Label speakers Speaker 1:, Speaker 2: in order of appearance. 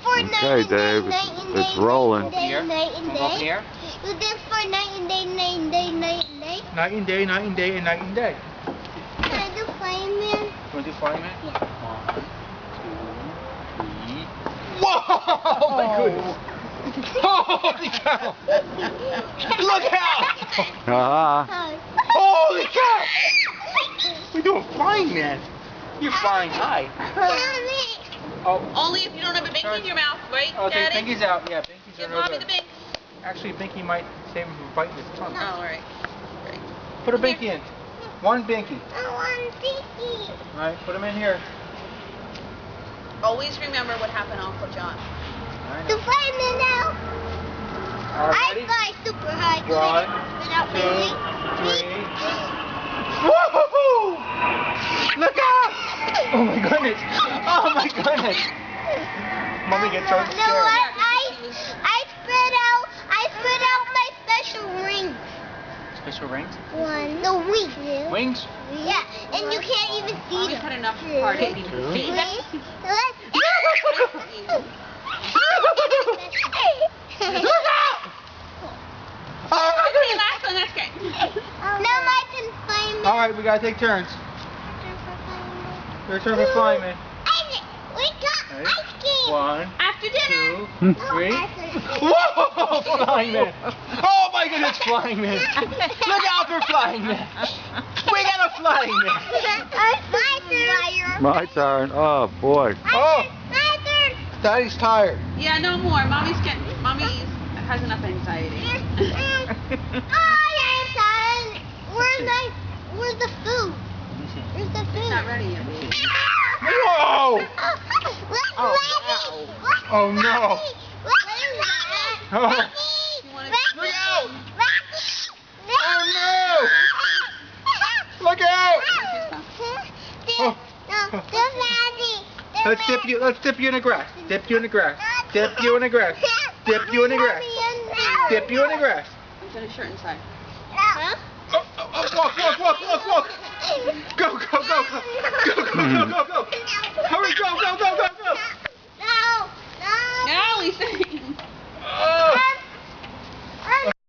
Speaker 1: for night
Speaker 2: Okay,
Speaker 1: and day,
Speaker 2: Dave,
Speaker 1: night and
Speaker 2: it's
Speaker 1: day,
Speaker 2: rolling.
Speaker 1: night and day, night and
Speaker 3: Come up
Speaker 1: day.
Speaker 3: here.
Speaker 1: You did for night and day, night and day, night and day.
Speaker 3: Night and day, night and day, and night and day.
Speaker 1: Can I do fireman?
Speaker 3: You want to do fireman?
Speaker 1: Yeah.
Speaker 3: 1, 2, 3. Whoa! Oh my goodness! Holy cow! Look out! Holy cow! We're doing flying, man. You're flying high.
Speaker 1: Mommy.
Speaker 3: Oh,
Speaker 4: Only if you don't have a binky in your mouth, right,
Speaker 3: okay,
Speaker 4: Daddy?
Speaker 3: Binky's out. Yeah, Binky's
Speaker 4: Give
Speaker 3: are no
Speaker 4: Mommy
Speaker 3: good.
Speaker 4: the bink.
Speaker 3: Actually, Binky might save him from biting his tongue.
Speaker 4: Oh, alright. Great.
Speaker 3: Put a Binky in. One Binky.
Speaker 1: I want Pinky.
Speaker 3: Alright, put him in here.
Speaker 4: Always remember what happened to Uncle John.
Speaker 1: The fireman now.
Speaker 3: All right,
Speaker 1: I
Speaker 3: ready?
Speaker 1: fly super high. Go
Speaker 3: 1,
Speaker 1: ahead. Without
Speaker 3: 2,
Speaker 1: moving.
Speaker 3: 3. Woohoo! Look out! Oh my goodness! Oh my goodness! Mommy gets so
Speaker 1: You know
Speaker 3: scared.
Speaker 1: what? I spread out my special ring.
Speaker 3: Special rings?
Speaker 1: One. The wings.
Speaker 3: Wings?
Speaker 1: Yeah, and you can't even see
Speaker 4: Mommy
Speaker 1: them.
Speaker 4: put enough party.
Speaker 1: Three.
Speaker 3: Oh my
Speaker 4: Okay,
Speaker 3: goodness!
Speaker 4: last one, that's great.
Speaker 1: Now my confinement.
Speaker 3: Alright, we gotta take turns. Your turn for flying, man.
Speaker 1: We got
Speaker 3: Ready?
Speaker 1: ice cream.
Speaker 3: 1,
Speaker 4: After dinner.
Speaker 3: 2, 3. Whoa! Flying man! Oh my goodness, flying man! Look out for flying man! We got a flying man!
Speaker 2: My turn. Oh, boy.
Speaker 3: Oh!
Speaker 1: My turn.
Speaker 3: Daddy's tired.
Speaker 4: Yeah, no more. Mommy has enough anxiety.
Speaker 1: Where's the food? Where's the food?
Speaker 4: It's not ready yet.
Speaker 3: Whoa! Oh no! Oh.
Speaker 4: You wanna-
Speaker 3: Look out! Oh no! Look out! Oh. Let's dip you in the grass. Dip you in the grass. Dip you in the grass. Dip you in the grass. Dip you in the grass.
Speaker 4: Put his shirt inside.
Speaker 1: Huh?
Speaker 3: Walk. Go.